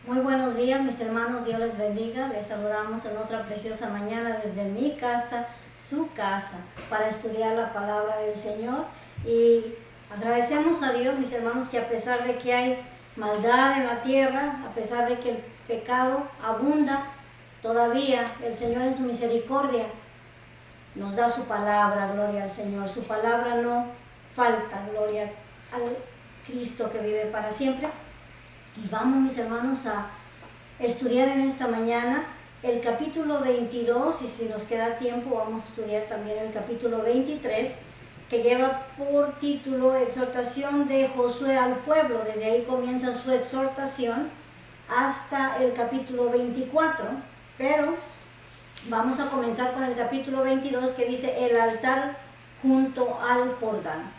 Muy buenos días, mis hermanos, Dios les bendiga. Les saludamos en otra preciosa mañana desde mi casa, su casa, para estudiar la palabra del Señor. Y agradecemos a Dios, mis hermanos, que a pesar de que hay maldad en la tierra, a pesar de que el pecado abunda, todavía el Señor en su misericordia nos da su palabra, gloria al Señor. Su palabra no falta, gloria al Cristo que vive para siempre. Y vamos, mis hermanos, a estudiar en esta mañana el capítulo 22, y si nos queda tiempo vamos a estudiar también el capítulo 23, que lleva por título Exhortación de Josué al pueblo. Desde ahí comienza su exhortación hasta el capítulo 24, pero vamos a comenzar con el capítulo 22, que dice el altar junto al Jordán.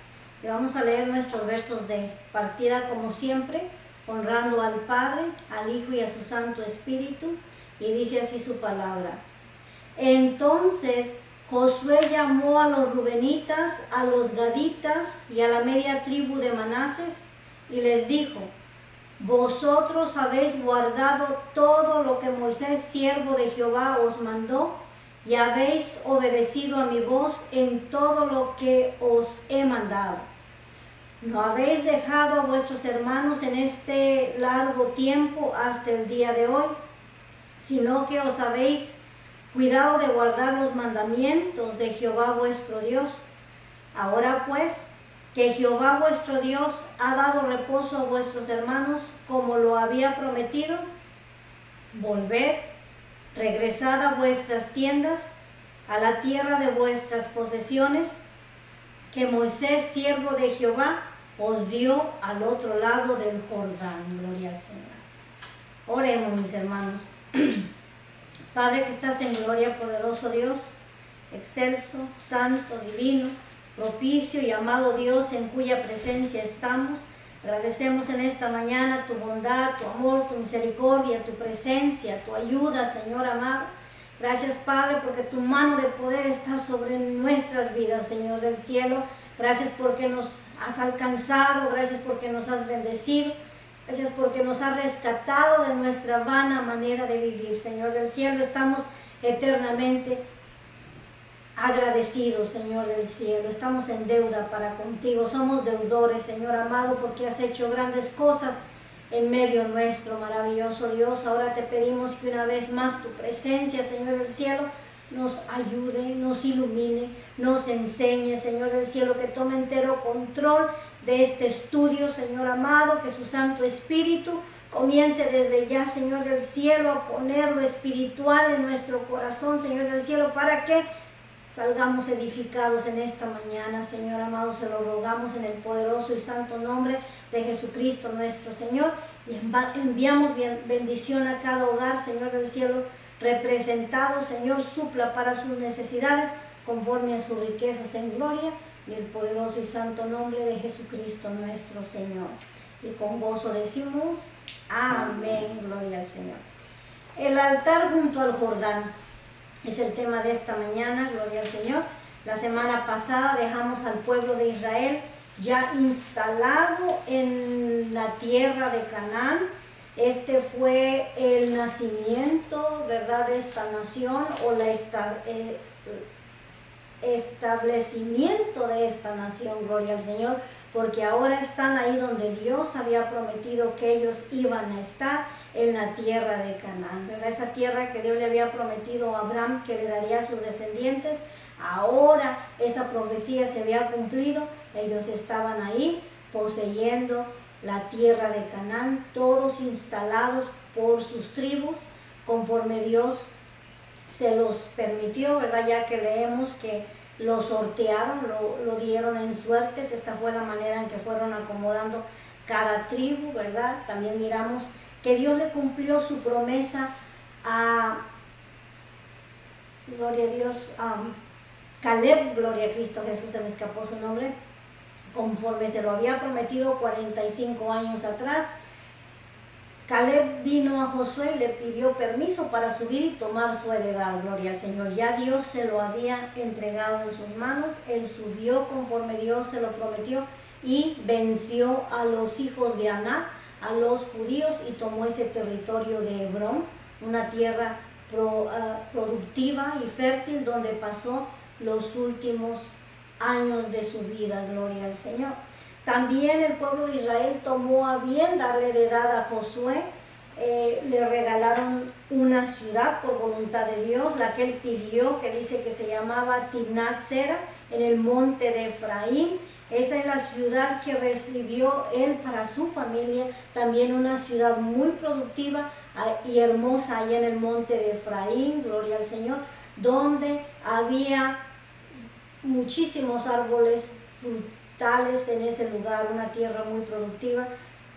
Y vamos a leer nuestros versos de partida como siempre, honrando al Padre, al Hijo y a su Santo Espíritu, y dice así su palabra. Entonces Josué llamó a los rubenitas, a los gaditas y a la media tribu de Manases, y les dijo: vosotros habéis guardado todo lo que Moisés, siervo de Jehová, os mandó, y habéis obedecido a mi voz en todo lo que os he mandado. No habéis dejado a vuestros hermanos en este largo tiempo hasta el día de hoy, sino que os habéis cuidado de guardar los mandamientos de Jehová vuestro Dios. Ahora pues, que Jehová vuestro Dios ha dado reposo a vuestros hermanos como lo había prometido, volved, regresad a vuestras tiendas, a la tierra de vuestras posesiones, que Moisés, siervo de Jehová, os dio al otro lado del Jordán. Gloria al Señor. Oremos, mis hermanos. Padre que estás en gloria, poderoso Dios, excelso, santo, divino, propicio y amado Dios, en cuya presencia estamos. Agradecemos en esta mañana tu bondad, tu amor, tu misericordia, tu presencia, tu ayuda, Señor amado. Gracias, Padre, porque tu mano de poder está sobre nuestras vidas, Señor del cielo. Gracias porque nos has alcanzado, gracias porque nos has bendecido, gracias porque nos has rescatado de nuestra vana manera de vivir, Señor del cielo. Estamos eternamente agradecidos, Señor del cielo. Estamos en deuda para contigo, somos deudores, Señor amado, porque has hecho grandes cosas en medio nuestro, maravilloso Dios. Ahora te pedimos que una vez más tu presencia, Señor del cielo, nos ayude, nos ilumine, nos enseñe, Señor del cielo, que tome entero control de este estudio, Señor amado, que su Santo Espíritu comience desde ya, Señor del cielo, a poner lo espiritual en nuestro corazón, Señor del cielo, para que salgamos edificados en esta mañana, Señor amado. Se lo rogamos en el poderoso y santo nombre de Jesucristo nuestro Señor, y enviamos bendición a cada hogar, Señor del cielo, representado. Señor, supla para sus necesidades conforme a sus riquezas en gloria, en el poderoso y santo nombre de Jesucristo nuestro Señor. Y con gozo decimos amén, gloria al Señor. El altar junto al Jordán es el tema de esta mañana, gloria al Señor. La semana pasada dejamos al pueblo de Israel ya instalado en la tierra de Canaán. Este fue el nacimiento, ¿verdad?, de esta nación, o establecimiento de esta nación, gloria al Señor, porque ahora están ahí donde Dios había prometido que ellos iban a estar, en la tierra de Canaán, ¿verdad? Esa tierra que Dios le había prometido a Abraham que le daría a sus descendientes. Ahora esa profecía se había cumplido, ellos estaban ahí poseyendo la tierra de Canaán, todos instalados por sus tribus, conforme Dios se los permitió, ¿verdad? Ya que leemos que lo sortearon, lo dieron en suertes. Esta fue la manera en que fueron acomodando cada tribu, ¿verdad? También miramos que Dios le cumplió su promesa a, gloria a Dios, a Caleb, gloria a Cristo Jesús, se me escapó su nombre, conforme se lo había prometido 45 años atrás. Caleb vino a Josué y le pidió permiso para subir y tomar su heredad, gloria al Señor. Ya Dios se lo había entregado en sus manos, él subió conforme Dios se lo prometió y venció a los hijos de Anac, a los judíos y tomó ese territorio de Hebrón, una tierra productiva y fértil donde pasó los últimos años de su vida. Gloria al Señor. También el pueblo de Israel tomó a bien darle heredad a Josué. Le regalaron una ciudad por voluntad de Dios, la que él pidió, que dice que se llamaba Timnat Sera, en el monte de Efraín. Esa es la ciudad que recibió él para su familia, también una ciudad muy productiva y hermosa allá en el monte de Efraín, gloria al Señor, donde había muchísimos árboles frutales en ese lugar, una tierra muy productiva.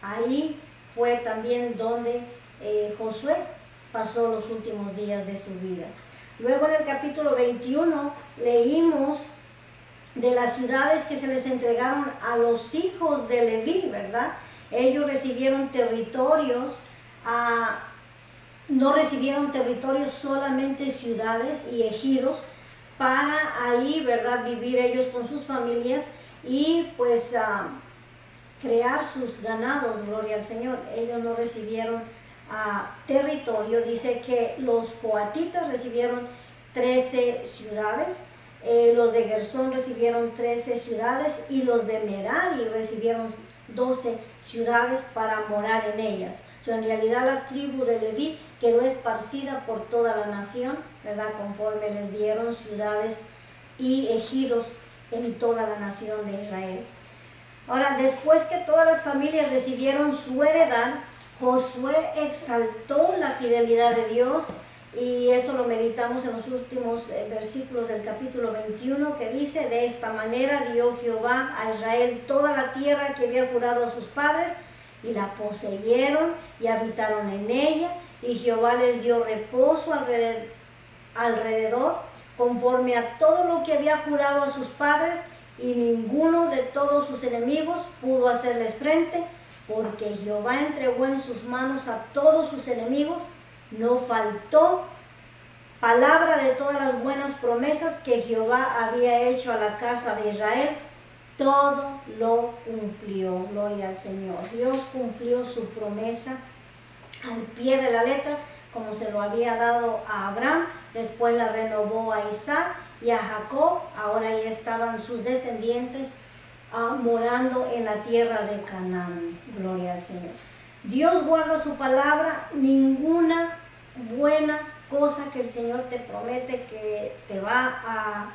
Ahí fue también donde Josué pasó los últimos días de su vida. Luego en el capítulo 21 leímos de las ciudades que se les entregaron a los hijos de Leví, ¿verdad? Ellos recibieron territorios, no recibieron territorios, solamente ciudades y ejidos para ahí, ¿verdad?, vivir ellos con sus familias y pues crear sus ganados, gloria al Señor. Ellos no recibieron territorio. Dice que los coatitas recibieron 13 ciudades, los de Gersón recibieron 13 ciudades y los de Merari recibieron 12 ciudades para morar en ellas. En realidad la tribu de Leví quedó esparcida por toda la nación, ¿verdad?, conforme les dieron ciudades y ejidos en toda la nación de Israel. Ahora, después que todas las familias recibieron su heredad, Josué exaltó la fidelidad de Dios, y eso lo meditamos en los últimos versículos del capítulo 21, que dice: de esta manera dio Jehová a Israel toda la tierra que había jurado a sus padres, y la poseyeron y habitaron en ella, y Jehová les dio reposo alrededor, conforme a todo lo que había jurado a sus padres, y ninguno de todos sus enemigos pudo hacerles frente, porque Jehová entregó en sus manos a todos sus enemigos. No faltó palabra de todas las buenas promesas que Jehová había hecho a la casa de Israel. Todo lo cumplió, gloria al Señor. Dios cumplió su promesa al pie de la letra, como se lo había dado a Abraham, después la renovó a Isaac y a Jacob. Ahora ya estaban sus descendientes morando en la tierra de Canaán, gloria al Señor. Dios guarda su palabra. Ninguna buena cosa que el Señor te promete que te va a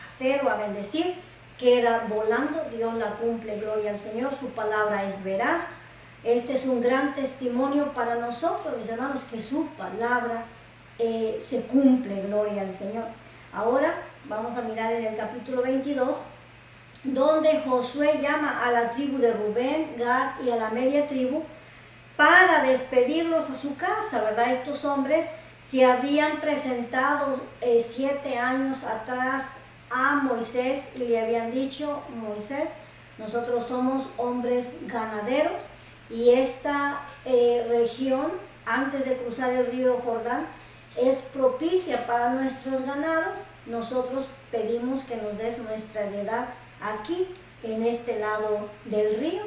hacer o a bendecir queda volando. Dios la cumple, gloria al Señor. Su palabra es veraz. Este es un gran testimonio para nosotros, mis hermanos, que su palabra se cumple, gloria al Señor. Ahora vamos a mirar en el capítulo 22, donde Josué llama a la tribu de Rubén, Gad y a la media tribu para despedirlos a su casa, ¿verdad? Estos hombres se habían presentado 7 años atrás a Moisés y le habían dicho: Moisés, nosotros somos hombres ganaderos y esta región, antes de cruzar el río Jordán, es propicia para nuestros ganados. Nosotros pedimos que nos des nuestra heredad aquí, en este lado del río.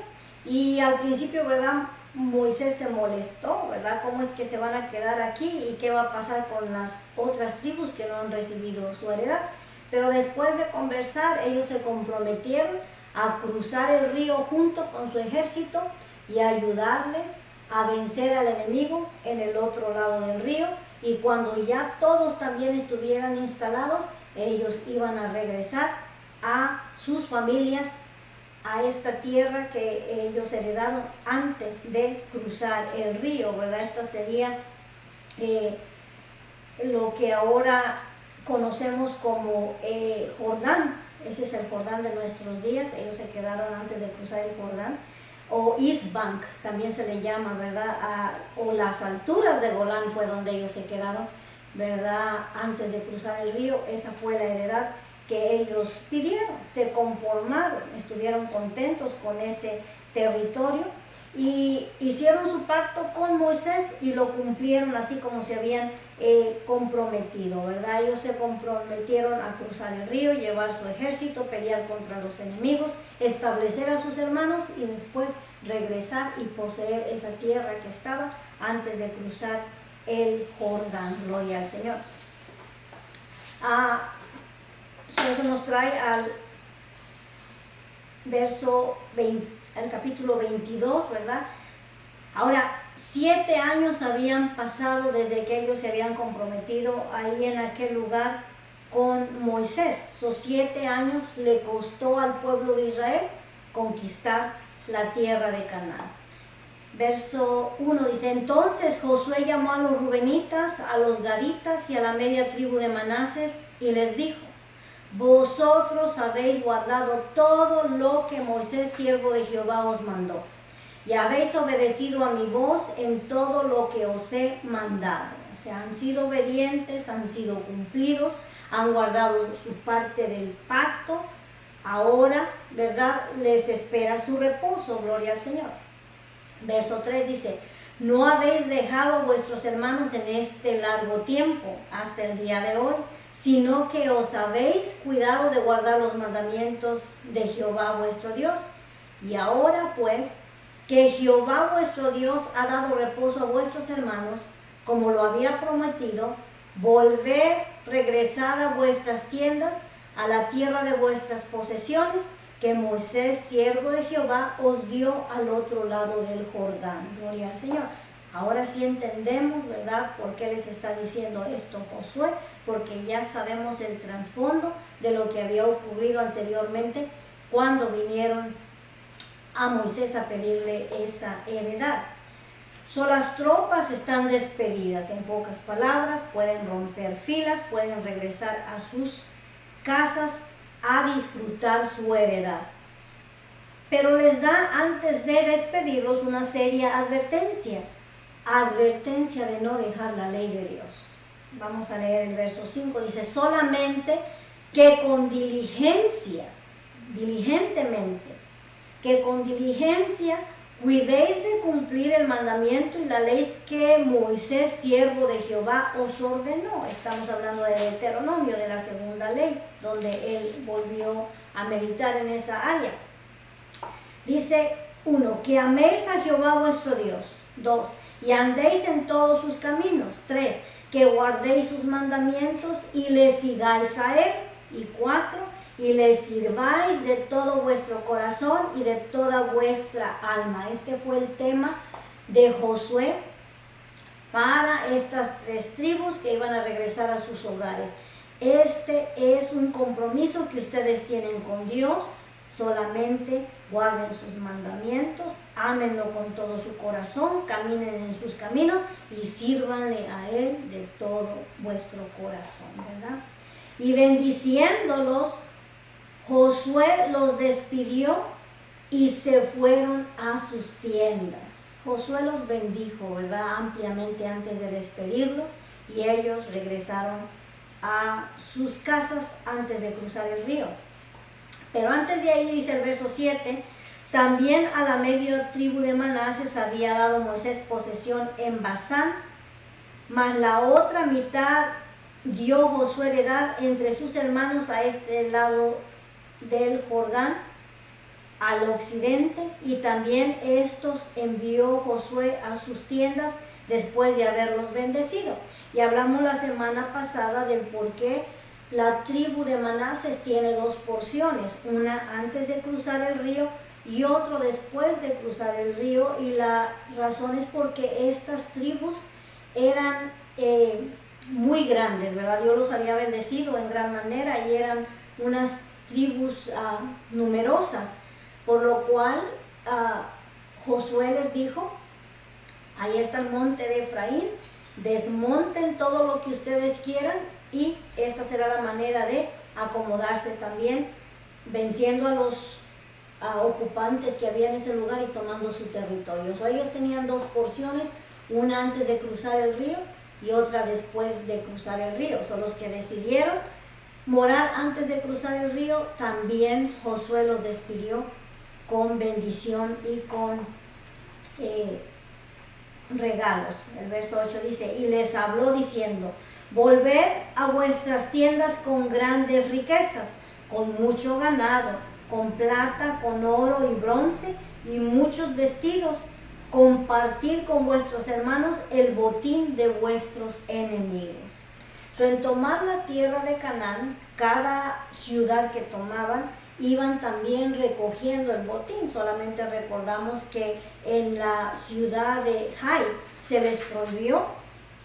Y al principio, ¿verdad?, Moisés se molestó, ¿verdad? ¿Cómo es que se van a quedar aquí y qué va a pasar con las otras tribus que no han recibido su heredad? Pero después de conversar, ellos se comprometieron a cruzar el río junto con su ejército y a ayudarles a vencer al enemigo en el otro lado del río. Y cuando ya todos también estuvieran instalados, ellos iban a regresar a sus familias, a esta tierra que ellos heredaron antes de cruzar el río, ¿verdad? Esta sería lo que ahora conocemos como Jordán. Ese es el Jordán de nuestros días. Ellos se quedaron antes de cruzar el Jordán. O East Bank también se le llama, ¿verdad? O las alturas de Golán fue donde ellos se quedaron, ¿verdad? Antes de cruzar el río. Esa fue la heredad que ellos pidieron, se conformaron, estuvieron contentos con ese territorio. y hicieron su pacto con Moisés y lo cumplieron así como se habían comprometido, ¿verdad? Ellos se comprometieron a cruzar el río, llevar su ejército, pelear contra los enemigos, establecer a sus hermanos y después regresar y poseer esa tierra que estaba antes de cruzar el Jordán. Gloria al Señor. Eso nos trae al al capítulo 22, ¿verdad? Ahora, 7 años habían pasado desde que ellos se habían comprometido ahí en aquel lugar con Moisés. Esos 7 años le costó al pueblo de Israel conquistar la tierra de Canaán. Verso 1 dice: entonces Josué llamó a los rubenitas, a los gaditas y a la media tribu de Manases y les dijo: vosotros habéis guardado todo lo que Moisés, siervo de Jehová, os mandó, y habéis obedecido a mi voz en todo lo que os he mandado. O sea, han sido obedientes, han sido cumplidos, han guardado su parte del pacto. Ahora, ¿verdad?, les espera su reposo. Gloria al Señor. Verso 3 dice: no habéis dejado a vuestros hermanos en este largo tiempo, hasta el día de hoy, sino que os habéis cuidado de guardar los mandamientos de Jehová vuestro Dios. Y ahora pues, que Jehová vuestro Dios ha dado reposo a vuestros hermanos, como lo había prometido, volved, regresad a vuestras tiendas, a la tierra de vuestras posesiones, que Moisés, siervo de Jehová, os dio al otro lado del Jordán. Gloria al Señor. Ahora sí entendemos, ¿verdad?, por qué les está diciendo esto Josué, porque ya sabemos el trasfondo de lo que había ocurrido anteriormente cuando vinieron a Moisés a pedirle esa heredad. Las tropas están despedidas. En pocas palabras, pueden romper filas, pueden regresar a sus casas a disfrutar su heredad. Pero les da, antes de despedirlos, una seria advertencia de no dejar la ley de Dios. Vamos a leer el verso 5, dice: solamente que con diligentemente, cuidéis de cumplir el mandamiento y la ley que Moisés, siervo de Jehová, os ordenó. Estamos hablando de Deuteronomio, de la segunda ley, donde él volvió a meditar en esa área. Dice 1, que améis a Jehová vuestro Dios. 2, y andéis en todos sus caminos. 3, que guardéis sus mandamientos y le sigáis a él. Y 4, y les sirváis de todo vuestro corazón y de toda vuestra alma. Este fue el tema de Josué para estas 3 tribus que iban a regresar a sus hogares. Este es un compromiso que ustedes tienen con Dios. Solamente guarden sus mandamientos, ámenlo con todo su corazón, caminen en sus caminos y sírvanle a él de todo vuestro corazón, ¿verdad? Y bendiciéndolos, Josué los despidió y se fueron a sus tiendas. Josué los bendijo, ¿verdad?, ampliamente antes de despedirlos, y ellos regresaron a sus casas antes de cruzar el río. Pero antes de ahí, dice el verso 7, también a la media tribu de Manases había dado Moisés posesión en Basán, mas la otra mitad dio Josué heredad entre sus hermanos a este lado del Jordán, al occidente, y también estos envió Josué a sus tiendas después de haberlos bendecido. Y hablamos la semana pasada del por qué la tribu de Manases tiene 2 porciones, una antes de cruzar el río y otro después de cruzar el río, y la razón es porque estas tribus eran muy grandes, ¿verdad? Dios los había bendecido en gran manera y eran unas tribus numerosas, por lo cual Josué les dijo: ahí está el monte de Efraín, desmonten todo lo que ustedes quieran, y esta será la manera de acomodarse también, venciendo a los ocupantes que había en ese lugar y tomando su territorio. Ellos tenían 2 porciones, una antes de cruzar el río y otra después de cruzar el río. Son los que decidieron morar antes de cruzar el río. También Josué los despidió con bendición y con regalos. El verso 8 dice, y les habló diciendo, volved a vuestras tiendas con grandes riquezas, con mucho ganado, con plata, con oro y bronce y muchos vestidos. Compartid con vuestros hermanos el botín de vuestros enemigos. En tomar la tierra de Canaán, cada ciudad que tomaban, iban también recogiendo el botín. Solamente recordamos que en la ciudad de Jai se les prohibió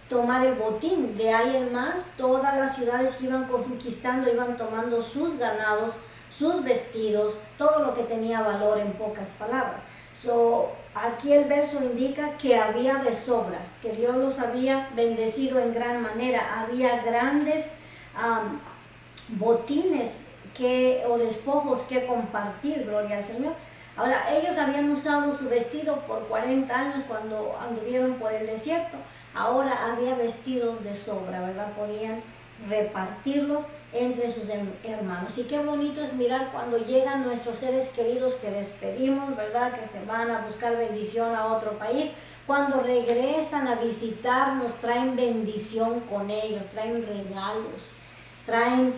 tomar el botín. De ahí en más, todas las ciudades que iban conquistando iban tomando sus ganados, sus vestidos, todo lo que tenía valor, en pocas palabras. Aquí el verso indica que había de sobra, que Dios los había bendecido en gran manera. Había grandes botines o despojos que compartir, gloria al Señor. Ahora, ellos habían usado su vestido por 40 años cuando anduvieron por el desierto. Ahora había vestidos de sobra, ¿verdad? Podían repartirlos entre sus hermanos. Y qué bonito es mirar cuando llegan nuestros seres queridos que despedimos, ¿verdad? Que se van a buscar bendición a otro país. Cuando regresan a visitarnos, traen bendición con ellos, traen regalos, traen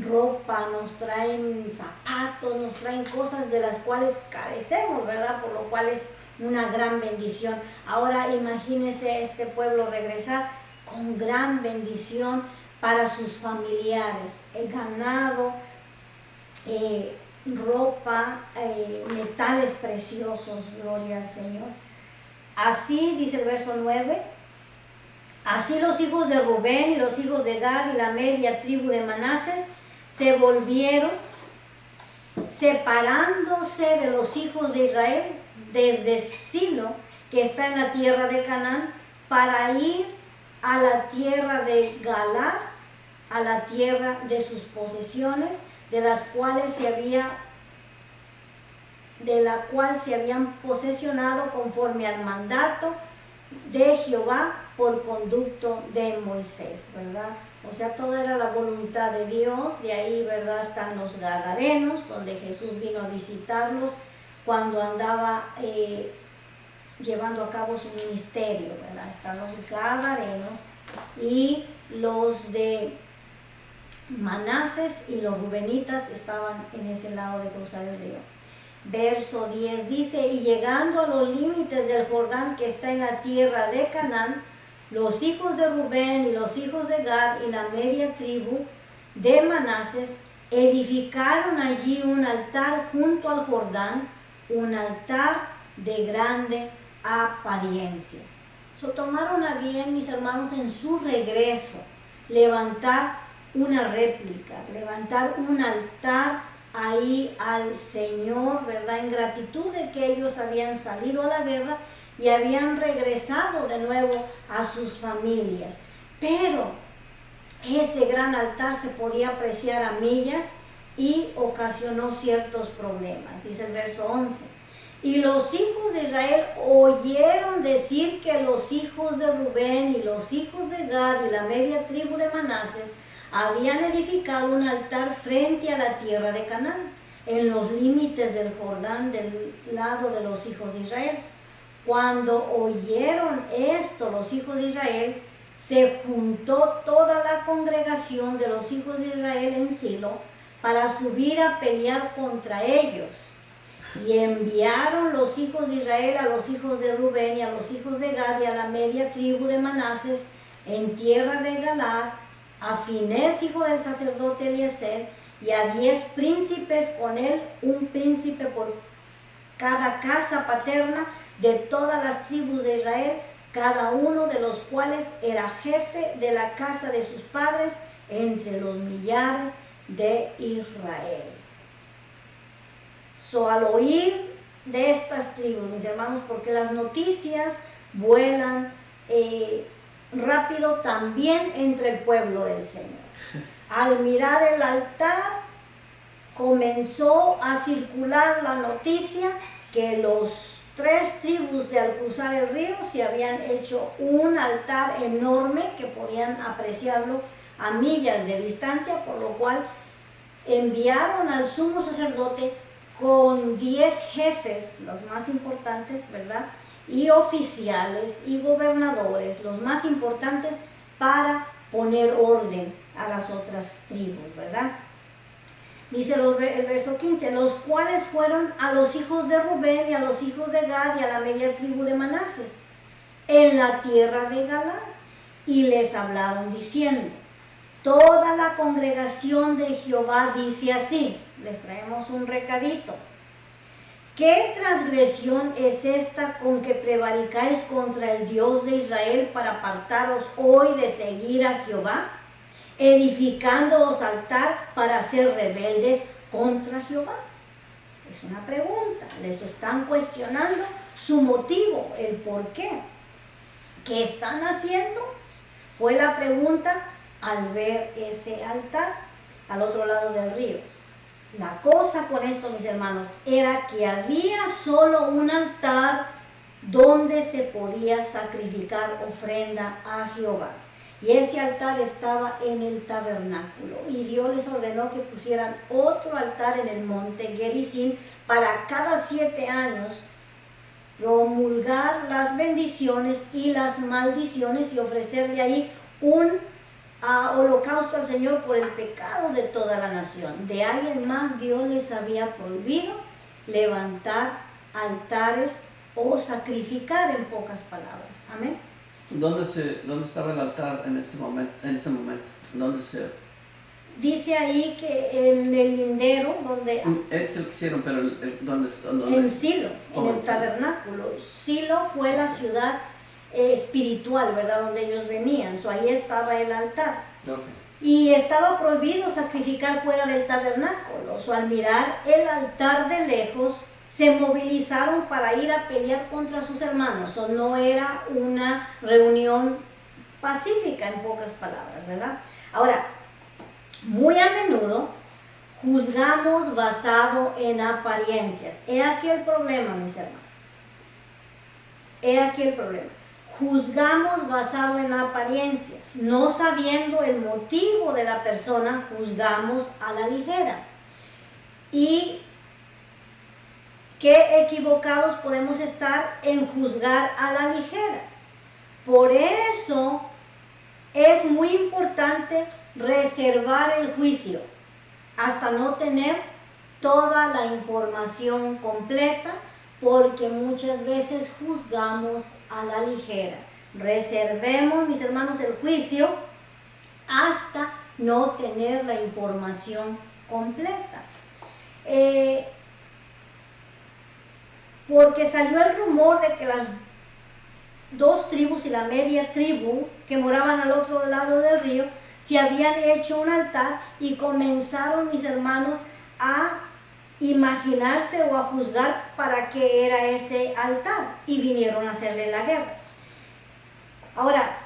ropa, nos traen zapatos, nos traen cosas de las cuales carecemos, ¿verdad? Por lo cual es una gran bendición. Ahora imagínense este pueblo regresar con gran bendición para sus familiares, el ganado, ropa, metales preciosos, gloria al Señor. Así dice el verso 9, así los hijos de Rubén y los hijos de Gad y la media tribu de Manases se volvieron, separándose de los hijos de Israel desde Silo, que está en la tierra de Canaán, para ir a la tierra de Galaad, a la tierra de sus posesiones, de la cual se habían posesionado conforme al mandato de Jehová por conducto de Moisés, ¿verdad? O sea, toda era la voluntad de Dios. De ahí, ¿verdad?, están los Gadarenos, donde Jesús vino a visitarlos cuando andaba llevando a cabo su ministerio, ¿verdad? Están los Gadarenos y los de Manases y los Rubenitas estaban en ese lado de cruzar el río. Verso 10 dice, y llegando a los límites del Jordán que está en la tierra de Canaán, los hijos de Rubén y los hijos de Gad y la media tribu de Manases edificaron allí un altar junto al Jordán, un altar de grande apariencia. Tomaron a bien, mis hermanos, en su regreso, levantar una réplica, levantar un altar ahí al Señor, ¿verdad? En gratitud de que ellos habían salido a la guerra y habían regresado de nuevo a sus familias. Pero ese gran altar se podía apreciar a millas y ocasionó ciertos problemas. Dice el verso 11. Y los hijos de Israel oyeron decir que los hijos de Rubén y los hijos de Gad y la media tribu de Manases habían edificado un altar frente a la tierra de Canaán, en los límites del Jordán del lado de los hijos de Israel. Cuando oyeron esto los hijos de Israel, se juntó toda la congregación de los hijos de Israel en Silo para subir a pelear contra ellos. Y enviaron los hijos de Israel a los hijos de Rubén y a los hijos de Gad y a la media tribu de Manases en tierra de Galaad, a Finés, hijo del sacerdote Eliezer, y a 10 príncipes con él, un príncipe por cada casa paterna de todas las tribus de Israel, cada uno de los cuales era jefe de la casa de sus padres entre los millares de Israel. Al oír de estas tribus, mis hermanos, porque las noticias vuelan rápido también entre el pueblo del Señor. Al mirar el altar, comenzó a circular la noticia que los 3 tribus de al cruzar el río se habían hecho un altar enorme que podían apreciarlo a millas de distancia, por lo cual enviaron al sumo sacerdote con 10 jefes, los más importantes, ¿verdad? Y oficiales y gobernadores, los más importantes, para poner orden a las otras tribus, ¿verdad? Dice el verso 15, los cuales fueron a los hijos de Rubén y a los hijos de Gad y a la media tribu de Manases, en la tierra de Galaad, y les hablaron diciendo, toda la congregación de Jehová dice así, les traemos un recadito, ¿qué transgresión es esta con que prevaricáis contra el Dios de Israel para apartaros hoy de seguir a Jehová, edificándoos altar para ser rebeldes contra Jehová? Es una pregunta, les están cuestionando su motivo, el por qué. ¿Qué están haciendo? Fue la pregunta al ver ese altar al otro lado del río. La cosa con esto, mis hermanos, era que había solo un altar donde se podía sacrificar ofrenda a Jehová. Y ese altar estaba en el tabernáculo. Y Dios les ordenó que pusieran otro altar en el monte Gerizim para cada 7 años promulgar las bendiciones y las maldiciones y ofrecerle ahí un holocausto al Señor por el pecado de toda la nación. De alguien más Dios les había prohibido levantar altares o sacrificar, en pocas palabras. Amén. ¿Dónde estaba el altar en ese momento? ¿Dónde se...? Dice ahí que en el lindero donde... Es el que hicieron, pero ¿dónde? En Silo, en el Silo. tabernáculo. Silo fue la ciudad espiritual, ¿verdad? Donde ellos venían. Ahí estaba el altar. Okay. Y estaba prohibido sacrificar fuera del tabernáculo. Al mirar el altar de lejos, se movilizaron para ir a pelear contra sus hermanos. No era una reunión pacífica, en pocas palabras, ¿verdad? Ahora, muy a menudo juzgamos basado en apariencias. He aquí el problema, mis hermanos. He aquí el problema. Juzgamos basado en apariencias. No sabiendo el motivo de la persona, juzgamos a la ligera. Y qué equivocados podemos estar en juzgar a la ligera. Por eso es muy importante reservar el juicio hasta no tener toda la información completa, porque muchas veces juzgamos a la ligera. Reservemos, mis hermanos, el juicio hasta no tener la información completa. Porque salió el rumor de que las 2 tribus y la media tribu que moraban al otro lado del río se habían hecho un altar, y comenzaron, mis hermanos, a imaginarse o a juzgar para qué era ese altar, y vinieron a hacerle la guerra. Ahora,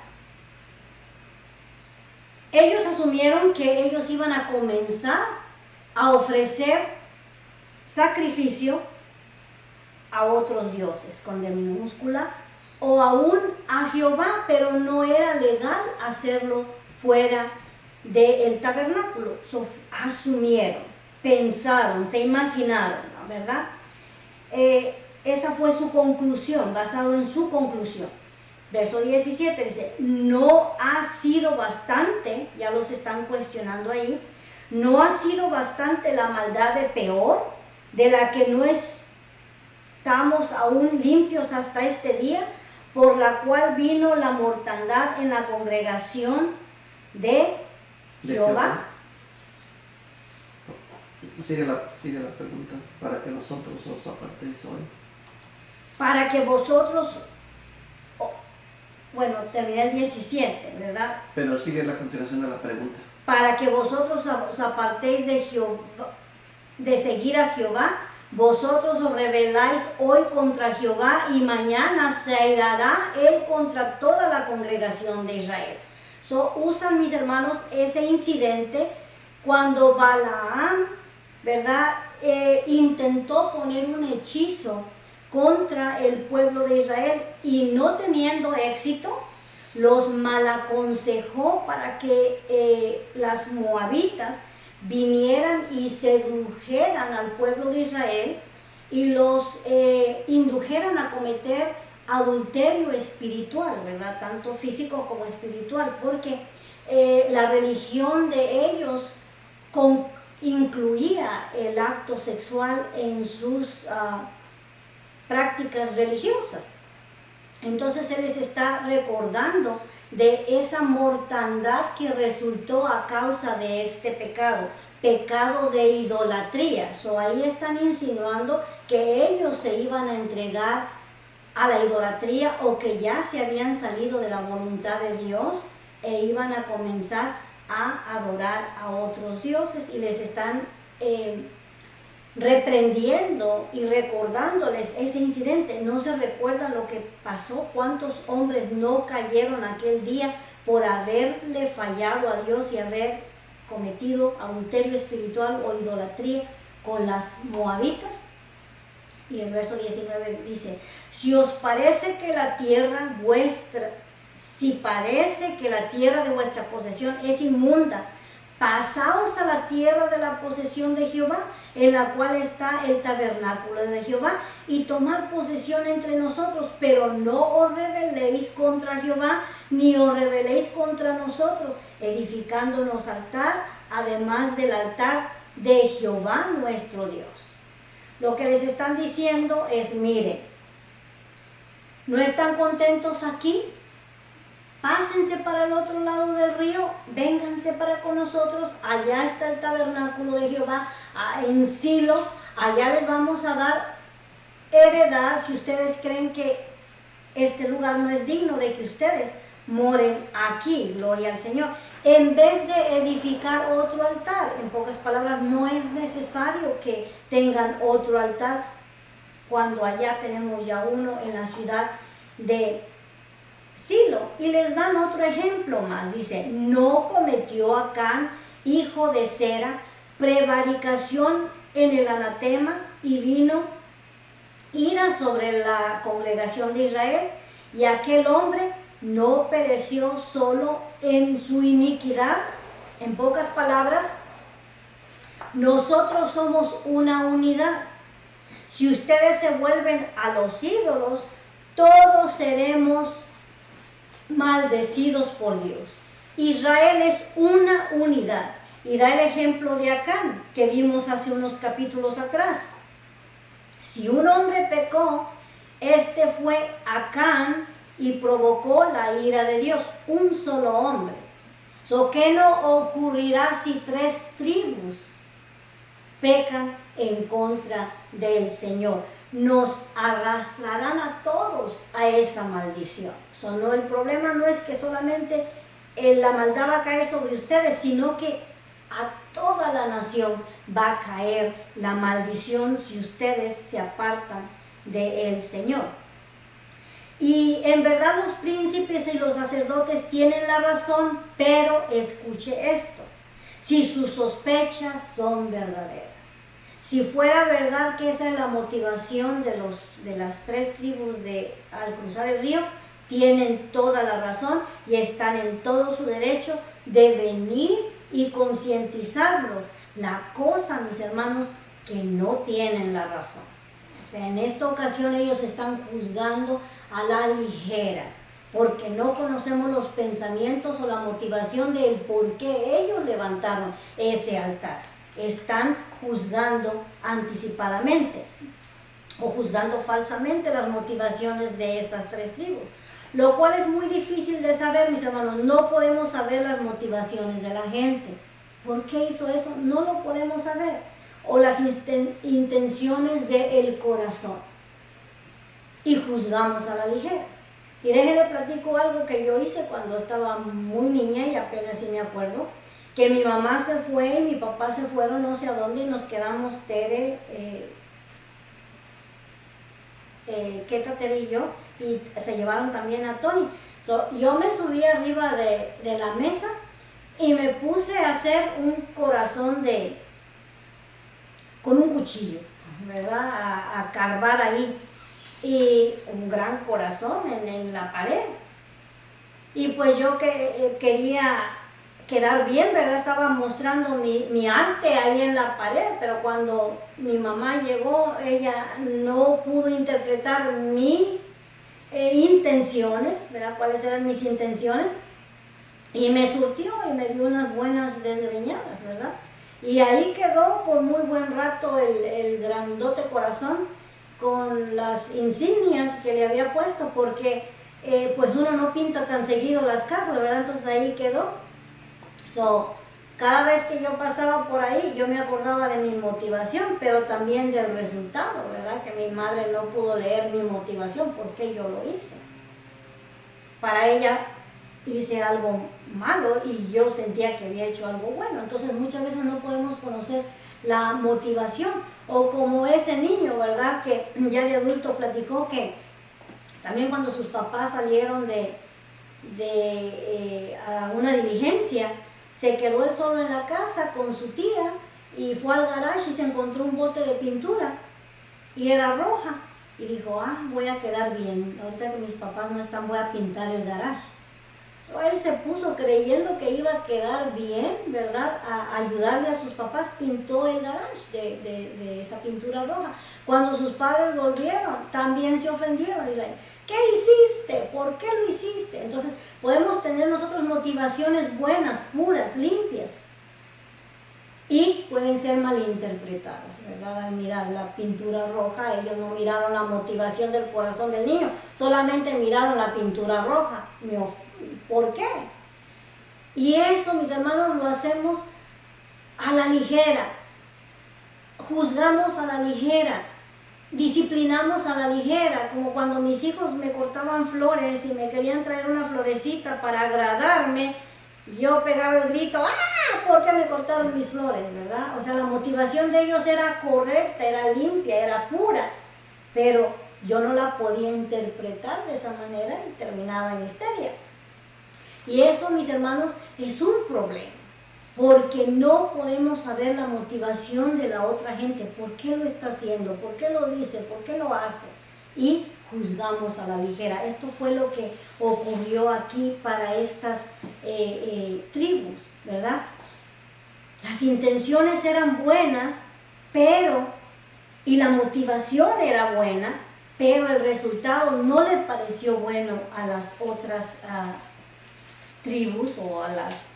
ellos asumieron que ellos iban a comenzar a ofrecer sacrificio a otros dioses, con D minúscula, o aún a Jehová, pero no era legal hacerlo fuera del tabernáculo. Asumieron, pensaron, se imaginaron, ¿no? ¿Verdad? Esa fue su conclusión, basado en su conclusión. Verso 17 dice, no ha sido bastante, ya los están cuestionando ahí, no ha sido bastante la maldad de Peor, de la que no estamos aún limpios hasta este día, por la cual vino la mortandad en la congregación de Jehová. Sigue la pregunta. Para que vosotros os apartéis hoy. Para que vosotros, bueno, terminé el 17, ¿verdad? Pero sigue la continuación de la pregunta. Para que vosotros os apartéis de Jehová, de seguir a Jehová, vosotros os rebeláis hoy contra Jehová, y mañana se airará él contra toda la congregación de Israel. Usan, mis hermanos, ese incidente cuando Balaam, ¿verdad? Intentó poner un hechizo contra el pueblo de Israel, y no teniendo éxito, los malaconsejó para que las moabitas vinieran y sedujeran al pueblo de Israel y los indujeran a cometer adulterio espiritual, ¿verdad? Tanto físico como espiritual, porque la religión de ellos incluía el acto sexual en sus prácticas religiosas. Entonces Él les está recordando de esa mortandad que resultó a causa de este pecado de idolatría. Ahí están insinuando que ellos se iban a entregar a la idolatría o que ya se habían salido de la voluntad de Dios e iban a comenzar a adorar a otros dioses, y les están reprendiendo y recordándoles ese incidente. No se recuerdan lo que pasó, cuántos hombres no cayeron aquel día por haberle fallado a Dios y haber cometido adulterio espiritual o idolatría con las moabitas. Y el verso 19 dice: si os parece que la tierra vuestra, si parece que la tierra de vuestra posesión es inmunda, pasaos a la tierra de la posesión de Jehová, en la cual está el tabernáculo de Jehová, y tomad posesión entre nosotros, pero no os rebeléis contra Jehová, ni os rebeléis contra nosotros, edificándonos altar, además del altar de Jehová nuestro Dios. Lo que les están diciendo es: miren, ¿no están contentos aquí? Pásense para el otro lado del río, vénganse para con nosotros, allá está el tabernáculo de Jehová, en Silo, allá les vamos a dar heredad. Si ustedes creen que este lugar no es digno de que ustedes moren aquí, gloria al Señor, en vez de edificar otro altar. En pocas palabras, no es necesario que tengan otro altar cuando allá tenemos ya uno en la ciudad de Silo. Y les dan otro ejemplo más. Dice: no cometió Acán, hijo de Zera, prevaricación en el anatema, y vino ira sobre la congregación de Israel, y aquel hombre no pereció solo en su iniquidad. En pocas palabras, nosotros somos una unidad. Si ustedes se vuelven a los ídolos, todos seremos maldecidos por Dios. Israel es una unidad, y da el ejemplo de Acán que vimos hace unos capítulos atrás. Si un hombre pecó, este fue Acán y provocó la ira de Dios, un solo hombre. ¿Qué no ocurrirá si 3 tribus pecan en contra del Señor? Nos arrastrarán a todos a esa maldición. El problema no es que solamente la maldad va a caer sobre ustedes, sino que a toda la nación va a caer la maldición si ustedes se apartan del Señor. Y en verdad los príncipes y los sacerdotes tienen la razón, pero escuche esto: si sus sospechas son verdaderas, si fuera verdad que esa es la motivación de las 3 tribus al cruzar el río, tienen toda la razón y están en todo su derecho de venir y concientizarlos. La cosa, mis hermanos, que no tienen la razón. En esta ocasión ellos están juzgando a la ligera, porque no conocemos los pensamientos o la motivación del por qué ellos levantaron ese altar. Están juzgando anticipadamente o juzgando falsamente las motivaciones de estas 3 tribus, lo cual es muy difícil de saber, mis hermanos. No podemos saber las motivaciones de la gente. ¿Por qué hizo eso? No lo podemos saber. O las intenciones del corazón, y juzgamos a la ligera. Y déjenle platico algo que yo hice cuando estaba muy niña, y apenas si me acuerdo, que mi mamá se fue y mi papá se fueron no sé a dónde, y nos quedamos Tere, Keta, Tere y yo, y se llevaron también a Tony. Yo me subí arriba de la mesa y me puse a hacer un corazón con un cuchillo, ¿verdad? A carvar ahí, y un gran corazón en la pared. Y pues yo quería quedar bien, ¿verdad? Estaba mostrando mi arte ahí en la pared, pero cuando mi mamá llegó, ella no pudo interpretar mis intenciones, ¿verdad? ¿Cuáles eran mis intenciones? Y me surtió y me dio unas buenas desgreñadas, ¿verdad? Y ahí quedó por muy buen rato el grandote corazón con las insignias que le había puesto, porque pues uno no pinta tan seguido las casas, ¿verdad? Entonces ahí quedó. Cada vez que yo pasaba por ahí, yo me acordaba de mi motivación, pero también del resultado, ¿verdad? Que mi madre no pudo leer mi motivación, porque yo lo hice. Para ella hice algo malo y yo sentía que había hecho algo bueno. Entonces muchas veces no podemos conocer la motivación, o como ese niño, ¿verdad? Que ya de adulto platicó que también cuando sus papás salieron a una diligencia, se quedó él solo en la casa con su tía y fue al garage y se encontró un bote de pintura y era roja. Y dijo, voy a quedar bien, ahorita que mis papás no están voy a pintar el garage. Él se puso creyendo que iba a quedar bien, ¿verdad? A ayudarle a sus papás, pintó el garage de esa pintura roja. Cuando sus padres volvieron, también se ofendieron y le dijeron, ¿qué hiciste? ¿Por qué lo hiciste? Entonces podemos tener nosotros motivaciones buenas, puras, limpias, y pueden ser malinterpretadas, ¿verdad? Al mirar la pintura roja, ellos no miraron la motivación del corazón del niño, solamente miraron la pintura roja. ¿Por qué? Y eso, mis hermanos, lo hacemos a la ligera, juzgamos a la ligera, disciplinamos a la ligera, como cuando mis hijos me cortaban flores y me querían traer una florecita para agradarme, yo pegaba el grito, ¿por qué me cortaron mis flores? ¿Verdad? O sea, la motivación de ellos era correcta, era limpia, era pura, pero yo no la podía interpretar de esa manera y terminaba en histeria. Y eso, mis hermanos, es un problema, porque no podemos saber la motivación de la otra gente, por qué lo está haciendo, por qué lo dice, por qué lo hace, y juzgamos a la ligera. Esto fue lo que ocurrió aquí para estas tribus, ¿verdad? Las intenciones eran buenas, y la motivación era buena, pero el resultado no le pareció bueno a las otras tribus o a las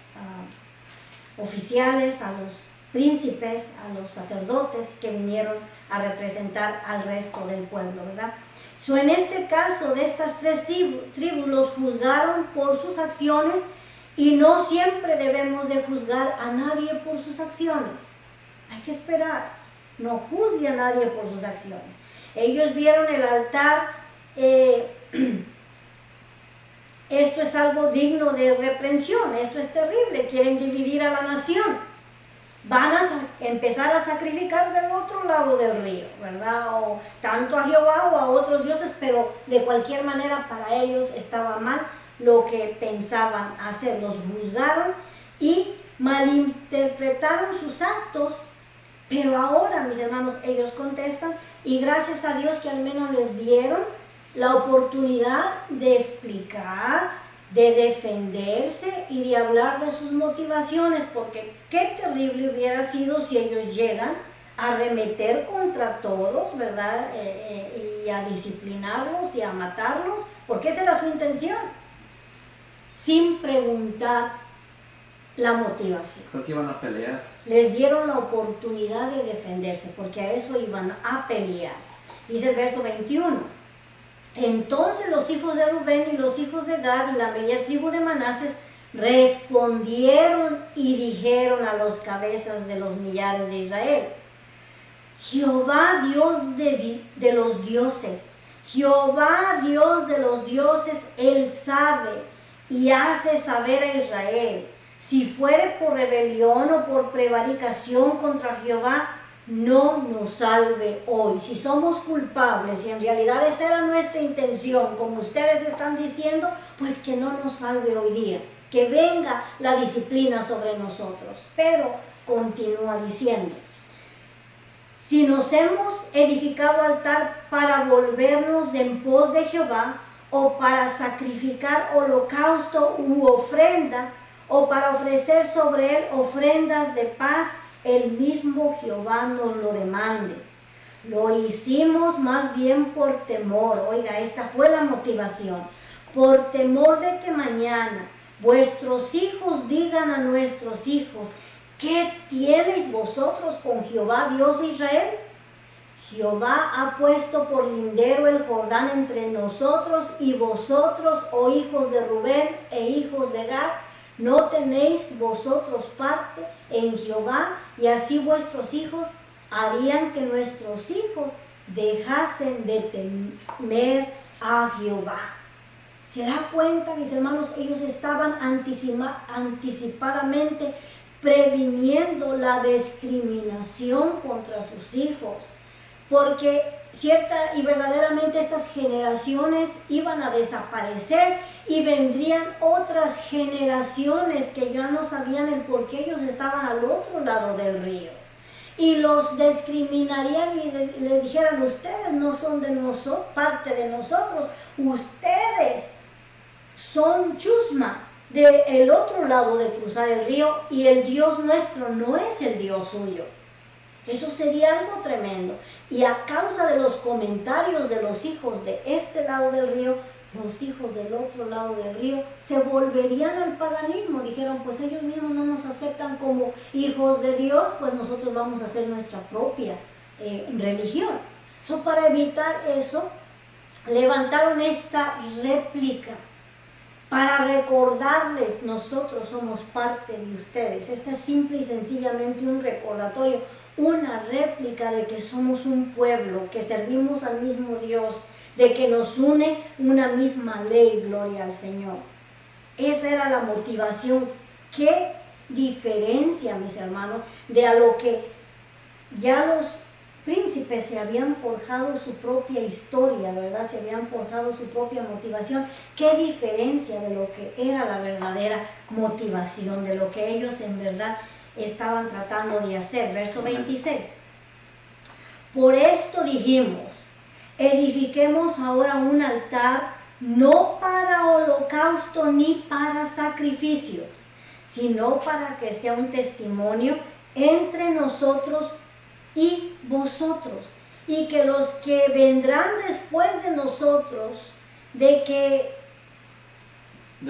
oficiales, a los príncipes, a los sacerdotes que vinieron a representar al resto del pueblo, ¿verdad? En este caso de estas tres tribus los juzgaron por sus acciones, y no siempre debemos de juzgar a nadie por sus acciones. Hay que esperar, no juzgue a nadie por sus acciones. Ellos vieron el altar, esto es algo digno de reprensión, esto es terrible, quieren dividir a la nación, van a empezar a sacrificar del otro lado del río, ¿verdad? O tanto a Jehová o a otros dioses, pero de cualquier manera para ellos estaba mal lo que pensaban hacer. Los juzgaron y malinterpretaron sus actos, pero ahora, mis hermanos, ellos contestan, y gracias a Dios que al menos les dieron la oportunidad de explicar, de defenderse y de hablar de sus motivaciones, porque qué terrible hubiera sido si ellos llegan a arremeter contra todos, ¿verdad? Y a disciplinarlos y a matarlos, porque esa era su intención, sin preguntar la motivación. Porque iban a pelear. Les dieron la oportunidad de defenderse, porque a eso iban a pelear. Dice el verso 21. Entonces los hijos de Rubén y los hijos de Gad y la media tribu de Manases respondieron y dijeron a los cabezas de los millares de Israel: Jehová Dios de los dioses, Jehová Dios de los dioses, Él sabe y hace saber a Israel, si fuere por rebelión o por prevaricación contra Jehová, no nos salve hoy. Si somos culpables y en realidad esa era nuestra intención, como ustedes están diciendo, pues que no nos salve hoy día, que venga la disciplina sobre nosotros. Pero continúa diciendo: si nos hemos edificado altar para volvernos de en pos de Jehová, o para sacrificar holocausto u ofrenda, o para ofrecer sobre él ofrendas de paz, el mismo Jehová nos lo demande. Lo hicimos más bien por temor. Oiga, esta fue la motivación. Por temor de que mañana vuestros hijos digan a nuestros hijos: ¿qué tienes vosotros con Jehová, Dios de Israel? Jehová ha puesto por lindero el Jordán entre nosotros y vosotros, oh hijos de Rubén e hijos de Gad, no tenéis vosotros parte en Jehová, y así vuestros hijos harían que nuestros hijos dejasen de temer a Jehová. ¿Se da cuenta, mis hermanos? Ellos estaban anticipadamente previniendo la discriminación contra sus hijos, porque cierta y verdaderamente estas generaciones iban a desaparecer y vendrían otras generaciones que ya no sabían el por qué ellos estaban al otro lado del río. Y los discriminarían y les dijeran: ustedes no son de nosotros, parte de nosotros, ustedes son chusma del otro lado de cruzar el río, y el Dios nuestro no es el Dios suyo. Eso sería algo tremendo. Y a causa de los comentarios de los hijos de este lado del río, los hijos del otro lado del río se volverían al paganismo. Dijeron: pues ellos mismos no nos aceptan como hijos de Dios, pues nosotros vamos a hacer nuestra propia religión. Para evitar eso, levantaron esta réplica para recordarles: nosotros somos parte de ustedes. Este es simple y sencillamente un recordatorio, una réplica de que somos un pueblo, que servimos al mismo Dios, de que nos une una misma ley. Gloria al Señor. Esa era la motivación. Qué diferencia, mis hermanos, de a lo que ya los príncipes se habían forjado su propia historia, ¿verdad? Se habían forjado su propia motivación. Qué diferencia de lo que era la verdadera motivación, de lo que ellos en verdad estaban tratando de hacer. Verso 26. Por esto dijimos: edifiquemos ahora un altar, no para holocausto ni para sacrificios, sino para que sea un testimonio entre nosotros y vosotros, y que los que vendrán después de nosotros, de que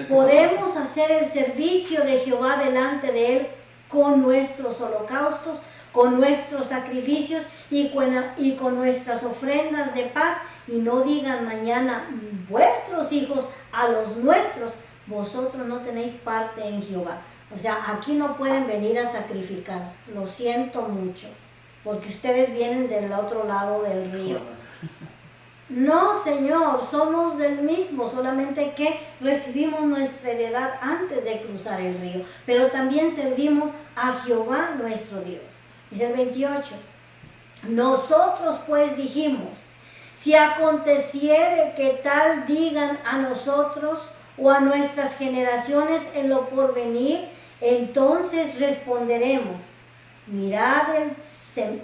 podemos hacer el servicio de Jehová delante de él con nuestros holocaustos, con nuestros sacrificios y con nuestras ofrendas de paz, y no digan mañana vuestros hijos a los nuestros: vosotros no tenéis parte en Jehová. O sea, aquí no pueden venir a sacrificar, lo siento mucho, porque ustedes vienen del otro lado del río. No, Señor, somos del mismo, solamente que recibimos nuestra heredad antes de cruzar el río, pero también servimos a Jehová nuestro Dios. Dice el 28, nosotros pues dijimos: si aconteciere que tal digan a nosotros o a nuestras generaciones en lo porvenir, entonces responderemos: mirad el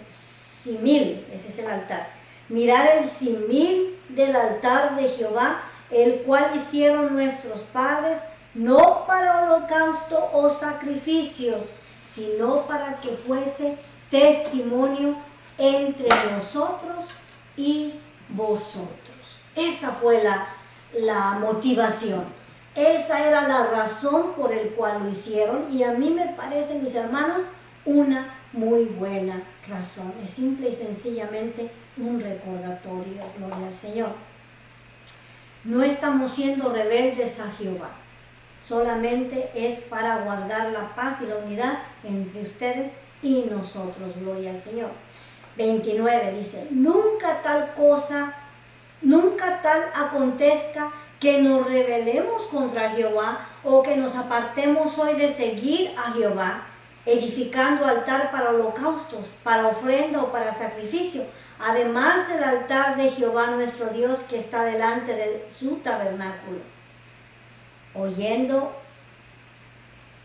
simil, ese es el altar, mirad el simil del altar de Jehová, el cual hicieron nuestros padres, no para holocausto o sacrificios, sino para que fuese testimonio entre nosotros y vosotros. Esa fue la motivación. Esa era la razón por el cual lo hicieron, y a mí me parece, mis hermanos, una muy buena razón. Es simple y sencillamente un recordatorio. Gloria al Señor. No estamos siendo rebeldes a Jehová, solamente es para guardar la paz y la unidad entre ustedes y nosotros. Gloria al Señor. 29 dice: nunca tal acontezca que nos rebelemos contra Jehová, o que nos apartemos hoy de seguir a Jehová, edificando altar para holocaustos, para ofrenda o para sacrificio, además del altar de Jehová nuestro Dios que está delante de su tabernáculo. Oyendo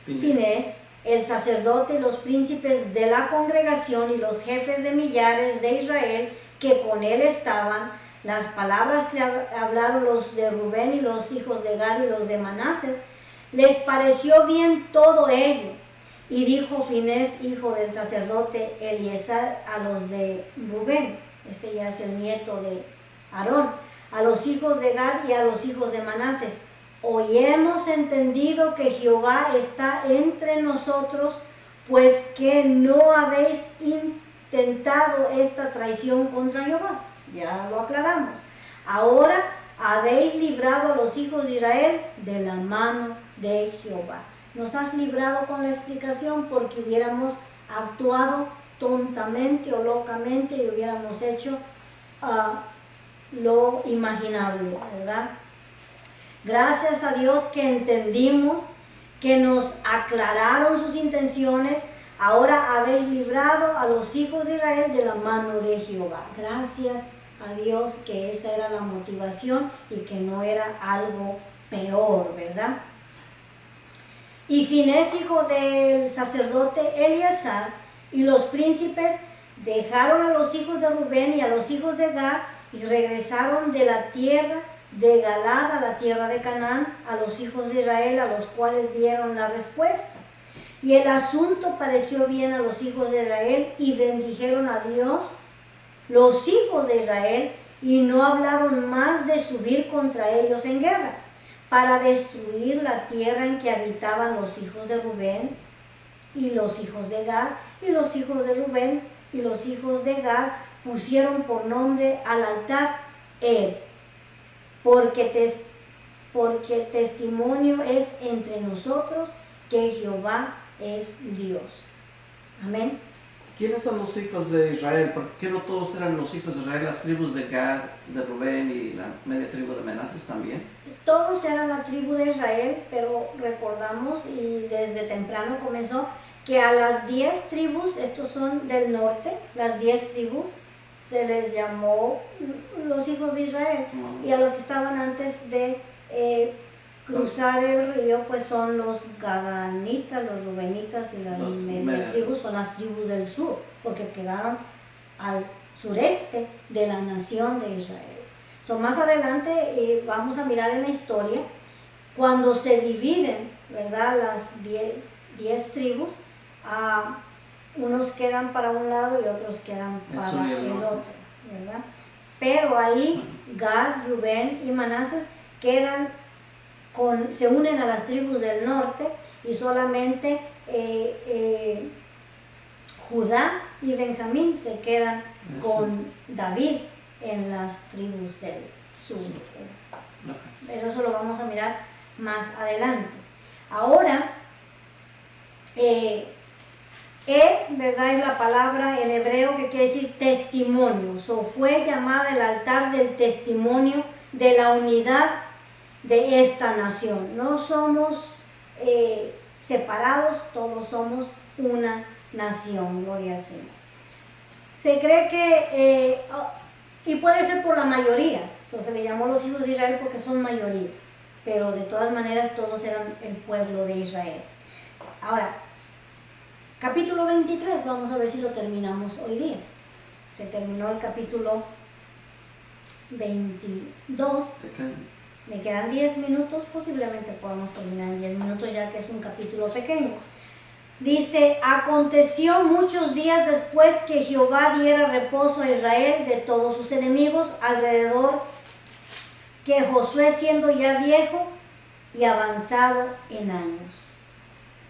Finés, el sacerdote, y los príncipes de la congregación y los jefes de millares de Israel que con él estaban, las palabras que hablaron los de Rubén y los hijos de Gad y los de Manases, Les pareció bien todo ello. Y dijo Finés, hijo del sacerdote Eleazar, a los de Rubén, este ya es el nieto de Aarón, a los hijos de Gad y a los hijos de Manases: hoy hemos entendido que Jehová está entre nosotros, pues que no habéis intentado esta traición contra Jehová. Ya lo aclaramos. Ahora habéis librado a los hijos de Israel de la mano de Jehová. Nos has librado con la explicación, porque hubiéramos actuado tontamente o locamente y hubiéramos hecho lo imaginable, ¿verdad? Gracias a Dios que entendimos, que nos aclararon sus intenciones. Ahora habéis librado a los hijos de Israel de la mano de Jehová. Gracias a Dios que esa era la motivación y que no era algo peor, ¿verdad? Y Finés, hijo del sacerdote Eleazar, y los príncipes dejaron a los hijos de Rubén y a los hijos de Gad y regresaron de la tierra de Galaad a la tierra de Canaán a los hijos de Israel, a los cuales dieron la respuesta. Y el asunto pareció bien a los hijos de Israel y bendijeron a Dios los hijos de Israel, y no hablaron más de subir contra ellos en guerra, para destruir la tierra en que habitaban los hijos de Rubén y los hijos de Gad. Y los hijos de Rubén y los hijos de Gad pusieron por nombre al altar Ed, porque testimonio es entre nosotros que Jehová es Dios. Amén. ¿Quiénes son los hijos de Israel? ¿Por qué no todos eran los hijos de Israel? Las tribus de Gad, de Rubén y la media tribu de Manases también. Todos eran la tribu de Israel, pero recordamos, y desde temprano comenzó, que a las 10 tribus, estos son del norte, las 10 tribus, se les llamó los hijos de Israel. Y a los que estaban antes de cruzar el río, pues son los gadanitas, los rubenitas y las media tribus, son las tribus del sur, porque quedaron al sureste de la nación de Israel. Más adelante vamos a mirar en la historia, cuando se dividen, ¿verdad?, las 10 tribus, unos quedan para un lado y otros quedan para el otro, ¿verdad? Pero ahí Gad, Rubén y Manases se unen a las tribus del norte, y solamente Judá y Benjamín se quedan con David en las tribus del sur. Pero eso lo vamos a mirar más adelante. Ahora, ¿verdad?, es la palabra en hebreo que quiere decir testimonio. Fue llamada el altar del testimonio de la unidad de esta nación. No somos separados, todos somos una nación, gloria al Señor. Se cree que, y puede ser por la mayoría, se le llamó los hijos de Israel porque son mayoría, pero de todas maneras todos eran el pueblo de Israel. Ahora, capítulo 23, vamos a ver si lo terminamos hoy día. Se terminó el capítulo 22. Me quedan 10 minutos, posiblemente podamos terminar en 10 minutos, ya que es un capítulo pequeño. Dice: aconteció muchos días después que Jehová diera reposo a Israel de todos sus enemigos alrededor, que Josué, siendo ya viejo y avanzado en años.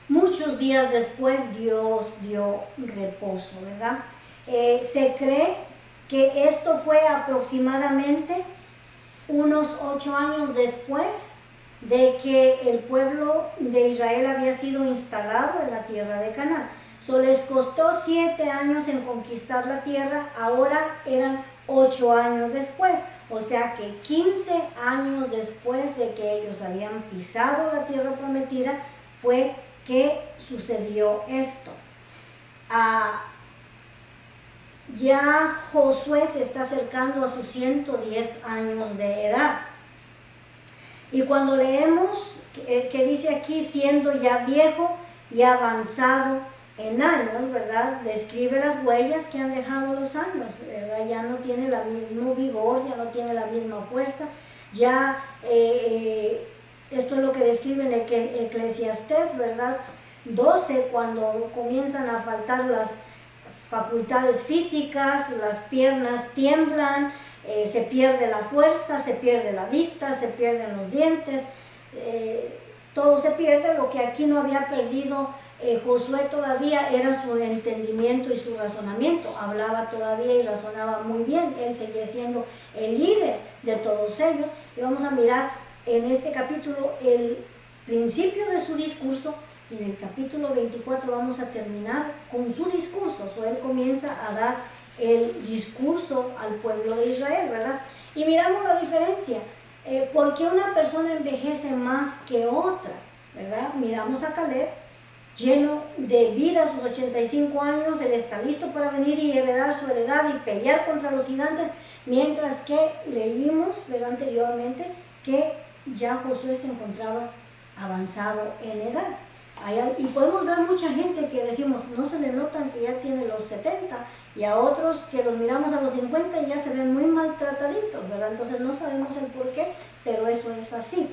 Muchos días después Dios dio reposo, ¿verdad? Se cree que esto fue aproximadamente unos 8 años después de que el pueblo de Israel había sido instalado en la tierra de Canaán. Les costó 7 años en conquistar la tierra, ahora eran 8 años después. O sea que 15 años después de que ellos habían pisado la tierra prometida fue que sucedió esto. Ya Josué se está acercando a sus 110 años de edad. Y cuando leemos que dice aquí, siendo ya viejo y avanzado en años, ¿verdad?, describe las huellas que han dejado los años, ¿verdad? Ya no tiene el mismo vigor, ya no tiene la misma fuerza, ya esto es lo que describe describe en Eclesiastés, ¿verdad? 12, cuando comienzan a faltar las facultades físicas, las piernas tiemblan, se pierde la fuerza, se pierde la vista, se pierden los dientes, todo se pierde. Lo que aquí no había perdido Josué todavía era su entendimiento y su razonamiento. Hablaba todavía y razonaba muy bien. Él seguía siendo el líder de todos ellos. Y vamos a mirar en este capítulo el principio de su discurso. Y en el capítulo 24 vamos a terminar con su discurso. Él comienza a dar el discurso al pueblo de Israel, ¿verdad? Y miramos la diferencia. ¿Por qué una persona envejece más que otra? ¿Verdad? Miramos a Caleb, lleno de vida a sus 85 años, él está listo para venir y heredar su heredad y pelear contra los gigantes, mientras que leímos, ¿verdad?, anteriormente que ya Josué se encontraba avanzado en edad. Y podemos ver mucha gente que decimos, no se le notan que ya tiene los 70, y a otros que los miramos a los 50 y ya se ven muy maltrataditos, ¿verdad? Entonces no sabemos el por qué, pero eso es así.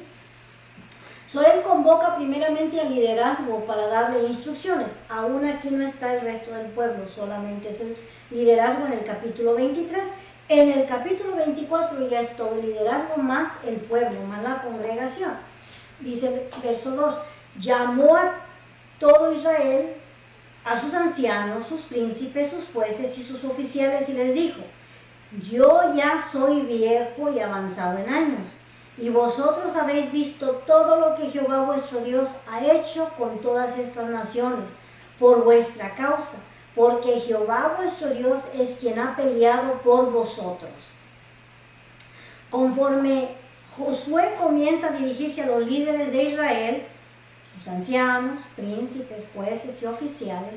Él convoca primeramente al liderazgo para darle instrucciones. Aún aquí no está el resto del pueblo, solamente es el liderazgo en el capítulo 23. En el capítulo 24 ya es todo el liderazgo más el pueblo, más la congregación. Dice el verso 2, llamó a todo Israel, a sus ancianos, sus príncipes, sus jueces y sus oficiales y les dijo, yo ya soy viejo y avanzado en años, y vosotros habéis visto todo lo que Jehová vuestro Dios ha hecho con todas estas naciones, por vuestra causa, porque Jehová vuestro Dios es quien ha peleado por vosotros. Conforme Josué comienza a dirigirse a los líderes de Israel, sus ancianos, príncipes, jueces y oficiales,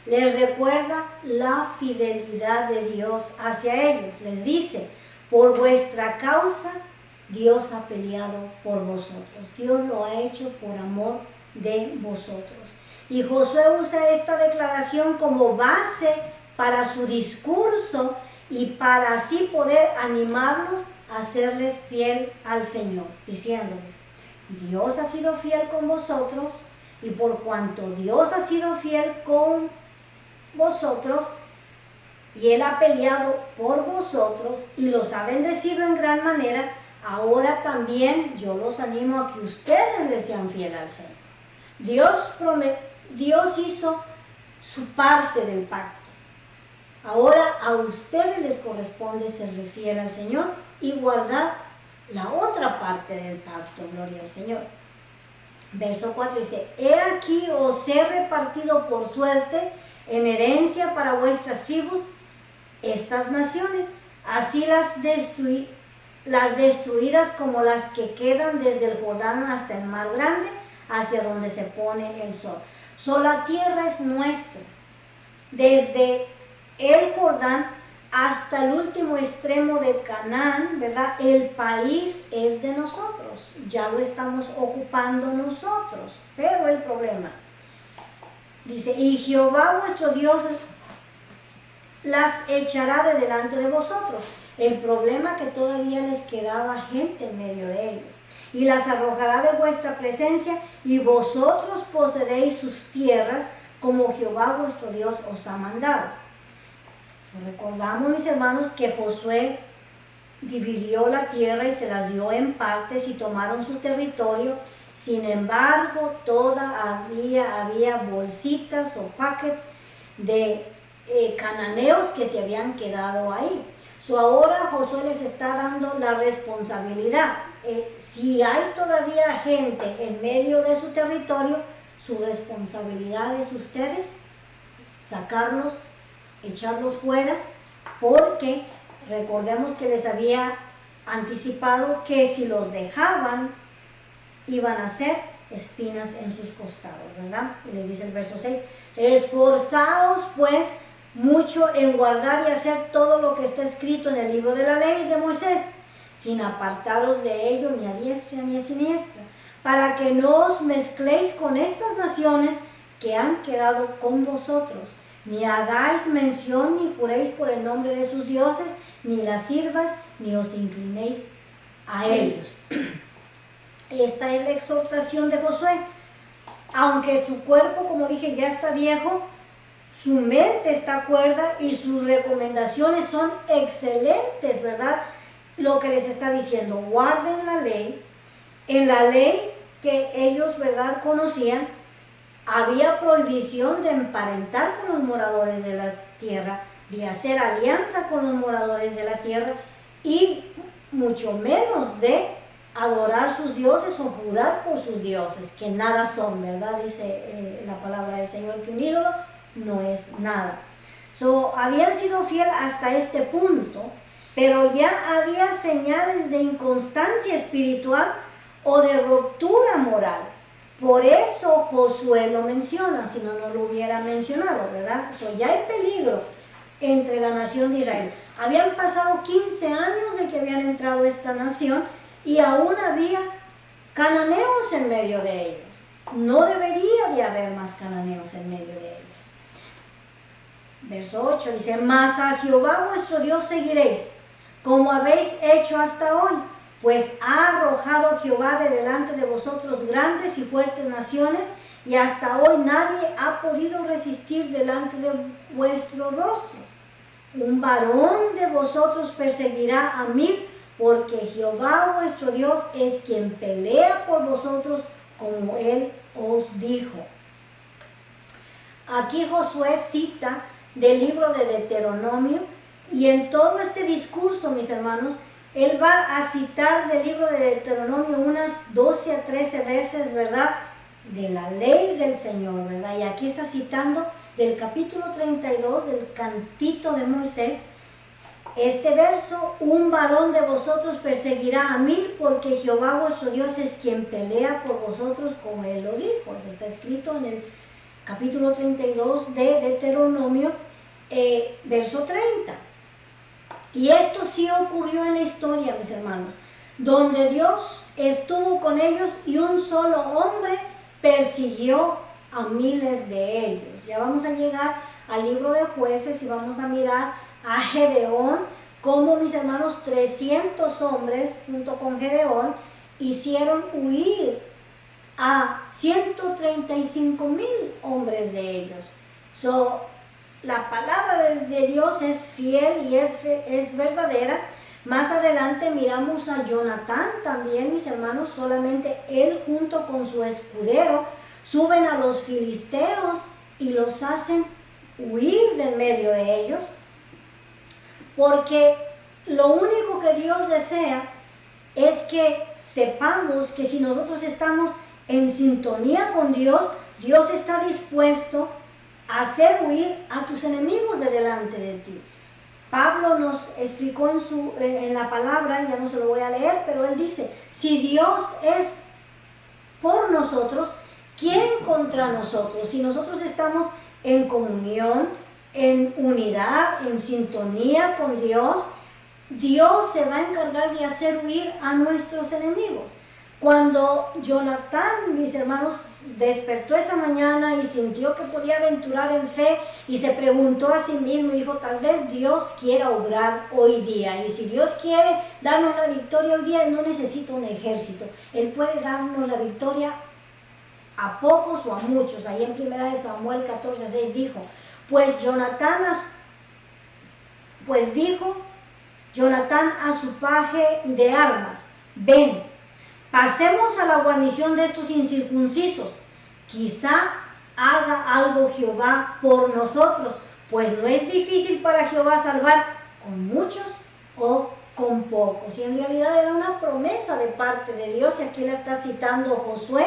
les recuerda la fidelidad de Dios hacia ellos. Les dice, por vuestra causa, Dios ha peleado por vosotros. Dios lo ha hecho por amor de vosotros. Y Josué usa esta declaración como base para su discurso y para así poder animarlos a serles fiel al Señor, diciéndoles, Dios ha sido fiel con vosotros, y por cuanto Dios ha sido fiel con vosotros, y Él ha peleado por vosotros y los ha bendecido en gran manera, ahora también yo los animo a que ustedes les sean fieles al Señor. Dios hizo su parte del pacto. Ahora a ustedes les corresponde serle fiel al Señor y guardar la otra parte del pacto, gloria al Señor. Verso 4 dice, he aquí os he repartido por suerte en herencia para vuestras tribus estas naciones, así las destruidas como las que quedan desde el Jordán hasta el mar grande, hacia donde se pone el sol. La tierra es nuestra, desde el Jordán hasta el último extremo de Canaán, ¿verdad? El país es de nosotros, ya lo estamos ocupando nosotros, pero el problema, dice, y Jehová vuestro Dios las echará de delante de vosotros. El problema que todavía les quedaba gente en medio de ellos, y las arrojará de vuestra presencia, y vosotros poseeréis sus tierras, como Jehová vuestro Dios os ha mandado. Recordamos, mis hermanos, que Josué dividió la tierra y se las dio en partes y tomaron su territorio. Sin embargo, había bolsitas o paquets de cananeos que se habían quedado ahí. Ahora Josué les está dando la responsabilidad. Si hay todavía gente en medio de su territorio, su responsabilidad es ustedes sacarlos, echarlos fuera, porque recordemos que les había anticipado que si los dejaban iban a ser espinas en sus costados, ¿verdad? Y les dice el verso 6, esforzaos pues mucho en guardar y hacer todo lo que está escrito en el libro de la ley de Moisés, sin apartaros de ello ni a diestra ni a siniestra, para que no os mezcléis con estas naciones que han quedado con vosotros, ni hagáis mención ni juréis por el nombre de sus dioses, ni las sirvas, ni os inclinéis a ellos. esta es la exhortación de Josué. Aunque su cuerpo, como dije, ya está viejo, su mente está cuerda y sus recomendaciones son excelentes, ¿verdad? Lo que les está diciendo, guarden la ley. En la ley que ellos, ¿verdad?, conocían, había prohibición de emparentar con los moradores de la tierra, de hacer alianza con los moradores de la tierra y mucho menos de adorar sus dioses o jurar por sus dioses, que nada son, ¿verdad? Dice la palabra del Señor que un ídolo no es nada. Habían sido fieles hasta este punto, pero ya había señales de inconstancia espiritual o de ruptura moral. Por eso Josué lo menciona, si no, no lo hubiera mencionado, ¿verdad? Ya hay peligro entre la nación de Israel. Habían pasado 15 años de que habían entrado a esta nación y aún había cananeos en medio de ellos. No debería de haber más cananeos en medio de ellos. Verso 8 dice, mas a Jehová vuestro Dios seguiréis, como habéis hecho hasta hoy, pues ha arrojado Jehová de delante de vosotros grandes y fuertes naciones, y hasta hoy nadie ha podido resistir delante de vuestro rostro. Un varón de vosotros perseguirá a 1000, porque Jehová vuestro Dios es quien pelea por vosotros, como él os dijo. Aquí Josué cita del libro de Deuteronomio, y en todo este discurso, mis hermanos, él va a citar del libro de Deuteronomio unas 12 a 13 veces, ¿verdad?, de la ley del Señor, ¿verdad? Y aquí está citando del capítulo 32 del cantito de Moisés, este verso, un varón de vosotros perseguirá a 1000, porque Jehová vuestro Dios es quien pelea por vosotros, como él lo dijo. Eso está escrito en el capítulo 32 de Deuteronomio, verso 30. Y esto sí ocurrió en la historia, mis hermanos, donde Dios estuvo con ellos y un solo hombre persiguió a miles de ellos. Ya vamos a llegar al libro de Jueces y vamos a mirar a Gedeón, como, mis hermanos, 300 hombres junto con Gedeón hicieron huir a 135,000 hombres de ellos. La palabra de Dios es fiel y es verdadera. Más adelante miramos a Jonatán también, mis hermanos, solamente él junto con su escudero suben a los filisteos y los hacen huir del medio de ellos, porque lo único que Dios desea es que sepamos que si nosotros estamos en sintonía con Dios, Dios está dispuesto a hacer huir a tus enemigos de delante de ti. Pablo nos explicó en la palabra, ya no se lo voy a leer, pero él dice, si Dios es por nosotros, ¿quién contra nosotros? Si nosotros estamos en comunión, en unidad, en sintonía con Dios, Dios se va a encargar de hacer huir a nuestros enemigos. Cuando Jonatán, mis hermanos, despertó esa mañana y sintió que podía aventurar en fe y se preguntó a sí mismo y dijo, tal vez Dios quiera obrar hoy día, y si Dios quiere darnos la victoria hoy día, Él no necesita un ejército, Él puede darnos la victoria a pocos o a muchos. Ahí en 1 Samuel 14:6 dijo, dijo Jonatán a su paje de armas, ven, pasemos a la guarnición de estos incircuncisos, quizá haga algo Jehová por nosotros, pues no es difícil para Jehová salvar con muchos o con pocos. Y en realidad era una promesa de parte de Dios, y aquí la está citando Josué,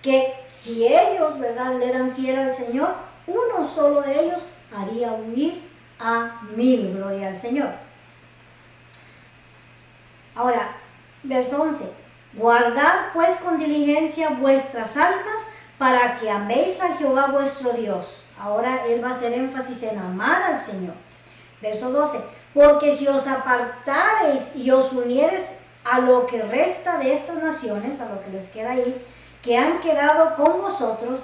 que si ellos, ¿verdad?, le eran fieles al Señor, uno solo de ellos haría huir a 1000, gloria al Señor. Ahora, verso 11. Guardad pues con diligencia vuestras almas para que améis a Jehová vuestro Dios. Ahora él va a hacer énfasis en amar al Señor. Verso 12. Porque si os apartareis y os uniereis a lo que resta de estas naciones, a lo que les queda ahí, que han quedado con vosotros,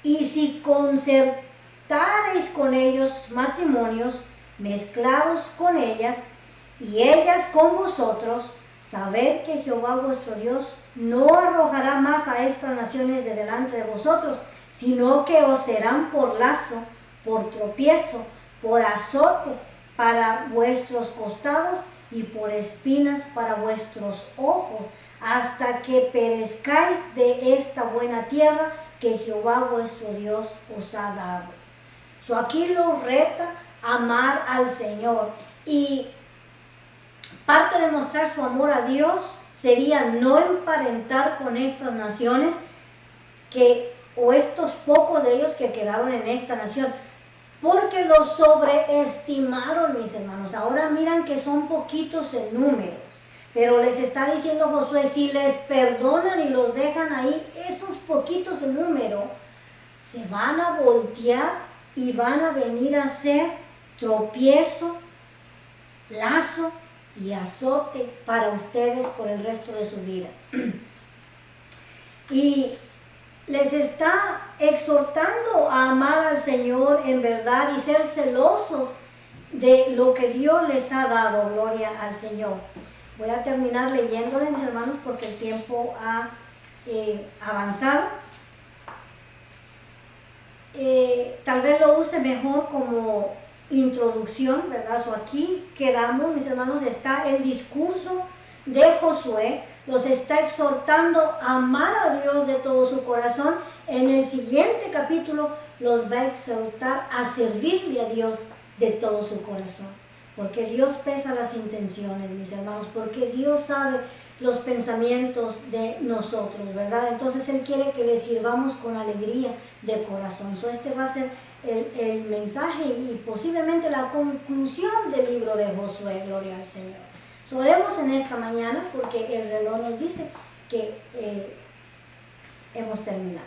y si concertareis con ellos matrimonios mezclados con ellas, y ellas con vosotros, sabed que Jehová vuestro Dios no arrojará más a estas naciones de delante de vosotros, sino que os serán por lazo, por tropiezo, por azote para vuestros costados y por espinas para vuestros ojos, hasta que perezcáis de esta buena tierra que Jehová vuestro Dios os ha dado. Aquí lo reta a amar al Señor, y parte de mostrar su amor a Dios sería no emparentar con estas naciones o estos pocos de ellos que quedaron en esta nación, porque los sobreestimaron, mis hermanos. Ahora miran que son poquitos en números, pero les está diciendo Josué, si les perdonan y los dejan ahí, esos poquitos en número se van a voltear y van a venir a ser tropiezo, lazo y azote para ustedes por el resto de su vida. Y les está exhortando a amar al Señor en verdad y ser celosos de lo que Dios les ha dado. Gloria al Señor. Voy a terminar leyéndole, mis hermanos, porque el tiempo ha avanzado. Tal vez lo use mejor como introducción, ¿verdad? Aquí quedamos, mis hermanos, está el discurso de Josué. Los está exhortando a amar a Dios de todo su corazón. En el siguiente capítulo los va a exhortar a servirle a Dios de todo su corazón, porque Dios pesa las intenciones, mis hermanos, porque Dios sabe los pensamientos de nosotros, ¿verdad? Entonces Él quiere que le sirvamos con alegría de corazón. Este va a ser el mensaje y posiblemente la conclusión del libro de Josué. Gloria al Señor. Oremos en esta mañana, porque el reloj nos dice que hemos terminado.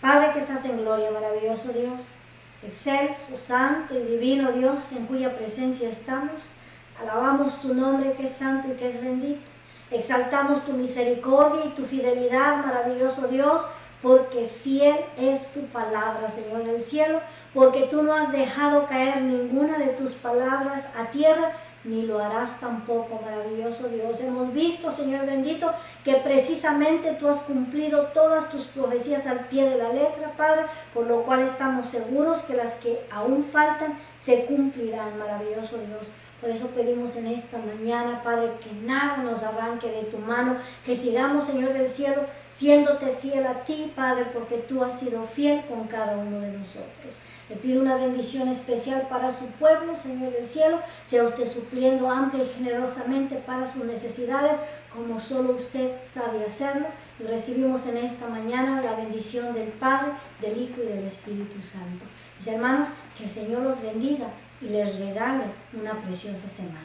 Padre que estás en gloria, maravilloso Dios, excelso, santo y divino Dios, en cuya presencia estamos, alabamos tu nombre que es santo y que es bendito. Exaltamos tu misericordia y tu fidelidad, maravilloso Dios, porque fiel es tu palabra, Señor del cielo, porque tú no has dejado caer ninguna de tus palabras a tierra, ni lo harás tampoco, maravilloso Dios. Hemos visto, Señor bendito, que precisamente tú has cumplido todas tus profecías al pie de la letra, Padre, por lo cual estamos seguros que las que aún faltan se cumplirán, maravilloso Dios. Por eso pedimos en esta mañana, Padre, que nada nos arranque de tu mano, que sigamos, Señor del cielo, siéndote fiel a ti, Padre, porque tú has sido fiel con cada uno de nosotros. Le pido una bendición especial para su pueblo, Señor del cielo, sea usted supliendo amplia y generosamente para sus necesidades, como solo usted sabe hacerlo. Y recibimos en esta mañana la bendición del Padre, del Hijo y del Espíritu Santo. Mis hermanos, que el Señor los bendiga y les regale una preciosa semana.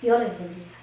Dios les bendiga.